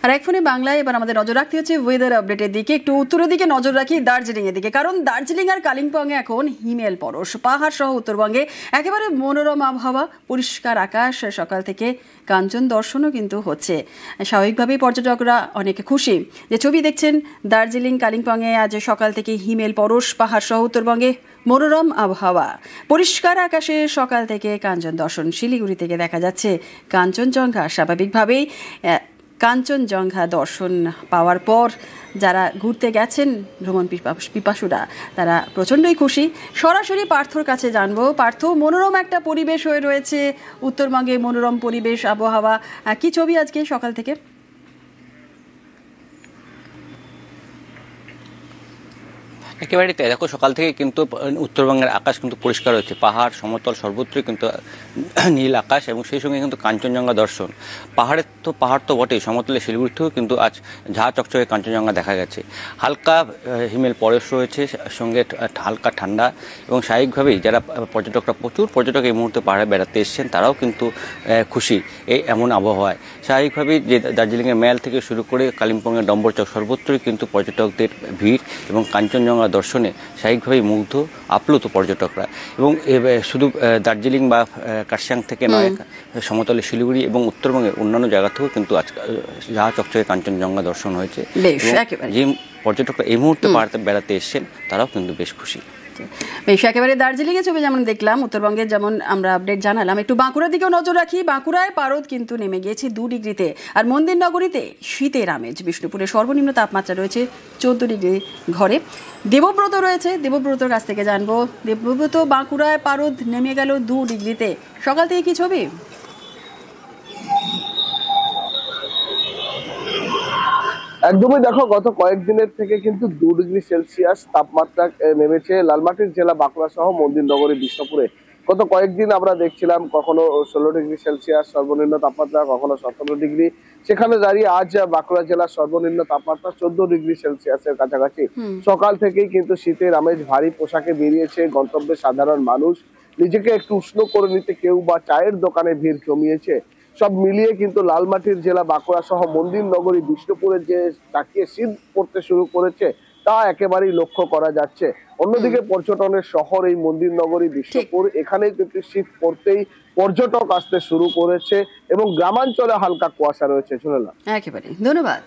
আর এক ফোনে বাংলায় এবার আমাদের নজর রাখতে হচ্ছে ওয়েদার আপডেটের দিকে। একটু উত্তরের দিকে নজর রাখি, দার্জিলিং এর দিকে, কারণ দার্জিলিং আর কালিম্পংয়ে এখন হিমেল পরশ। পাহাড় সহ উত্তরবঙ্গে একেবারে মনোরম আবহাওয়া, পরিষ্কার আকাশ, সকাল থেকে কাঞ্চন দর্শনও কিন্তু হচ্ছে। স্বাভাবিকভাবেই পর্যটকরা অনেক খুশি। যে ছবি দেখছেন, দার্জিলিং কালিম্পংয়ে আজ সকাল থেকে হিমেল পরশ, পাহাড় সহ উত্তরবঙ্গে মনোরম আবহাওয়া, পরিষ্কার আকাশে সকাল থেকে কাঞ্চন দর্শন। শিলিগুড়ি থেকে দেখা যাচ্ছে কাঞ্চনজঙ্ঘা। স্বাভাবিকভাবেই কাঞ্চনজঙ্ঘা দর্শন পাওয়ার পর যারা ঘুরতে গেছেন ভ্রমণ পিপাসুরা, তারা প্রচণ্ডই খুশি। সরাসরি পার্থর কাছে জানবো। পার্থ, মনোরম একটা পরিবেশ হয়ে রয়েছে উত্তরবঙ্গে, মনোরম পরিবেশ, আবহাওয়া, কি ছবি আজকে সকাল থেকে? একেবারে তাই। দেখো, সকাল থেকে কিন্তু উত্তরবঙ্গের আকাশ কিন্তু পরিষ্কার হচ্ছে। পাহাড়, সমতল সর্বত্রই কিন্তু নীল আকাশ এবং সেই সঙ্গে কিন্তু কাঞ্চনজঙ্ঘা দর্শন। পাহাড় তো বটেই, সমতলে শিলিগুড়িতেও কিন্তু আজ ঝাঁ চকচকে কাঞ্চনজঙ্ঘা দেখা গেছে। হালকা হিমেল পরশ রয়েছে, সঙ্গে হালকা ঠান্ডা, এবং স্বাভাবিকভাবেই যারা প্রচুর পর্যটক এই মুহূর্তে পাহাড়ে বেড়াতে এসছেন, তারাও কিন্তু খুশি এই এমন আবহাওয়ায়। স্বাভাবিকভাবেই যে দার্জিলিংয়ের ম্যাল থেকে শুরু করে কালিম্পংয়ের ডম্বরচক সর্বত্রই কিন্তু পর্যটকদের ভিড়, এবং কাঞ্চনজঙ্ঘা দর্শনে স্বাভাবিকভাবেই মুগ্ধ আপ্লুত পর্যটকরা। এবং শুধু দার্জিলিং বা কার্শিয়াং থেকে নয়, সমতলে শিলিগুড়ি এবং উত্তরবঙ্গের অন্যান্য জায়গাতেও কিন্তু আজ যা চকচকে কাঞ্চনজঙ্ঘা দর্শন হয়েছে। যে পর্যটকরা এই মুহূর্তে পাহাড়ে বেড়াতে এসছেন, তারাও কিন্তু বেশ খুশি। বেশ, একেবারে দার্জিলিংয়ে ছবি যেমন দেখলাম, উত্তরবঙ্গের যেমন আমরা আপডেট জানালাম, একটু বাঁকুড়ার দিকেও নজর রাখি। বাঁকুড়ায় পারদ কিন্তু নেমে গিয়েছে 2 ডিগ্রিতে। আর মন্দির নগরীতে শীতের আমেজ। বিষ্ণুপুরে সর্বনিম্ন তাপমাত্রা রয়েছে 14 ডিগ্রি ঘরে। দেবব্রত রয়েছে, দেবব্রতর কাছ থেকে জানবো। দেবব্রত, বাঁকুড়ায় পারদ নেমে গেল 2 ডিগ্রিতে, সকাল থেকে কি ছবি? একদমই, দেখো, গত কয়েকদিনের থেকে কিন্তু 2 ডিগ্রি সেলসিয়াস তাপমাত্রা নেমেছে লালমাটির জেলা বাঁকুড়া সহ মন্দির নগরী বিষ্ণুপুরে। গত কয়েকদিন আমরা দেখছিলাম কখনো 16 ডিগ্রি সেলসিয়াস সর্বনিম্ন তাপমাত্রা, কখনো 17 ডিগ্রি। সেখানে দাঁড়িয়ে আজ বাঁকুড়া জেলার সর্বনিম্ন তাপমাত্রা 14 ডিগ্রি সেলসিয়াসের কাছাকাছি। সকাল থেকেই কিন্তু শীতের আমেজ। ভারী পোশাকে বেরিয়েছে গন্তব্যে সাধারণ মানুষ। নিজেকে একটু উষ্ণ করে নিতে কেউ বা চায়ের দোকানে ভিড় জমিয়েছে। সব মিলিয়ে কিন্তু লালমাটির জেলা বাঁকুড়া সহ মন্দির নগরী বিষ্ণুপুরে যে তাকিয়ে শীত পড়তে শুরু করেছে, তা একেবারেই লক্ষ্য করা যাচ্ছে। অন্যদিকে পর্যটনের শহর এই মন্দির নগরী বিষ্ণুপুর, এখানে কিন্তু শীত পড়তেই পর্যটক আসতে শুরু করেছে এবং গ্রামাঞ্চলে হালকা কুয়াশা রয়েছে। চলে না, একেবারে ধন্যবাদ।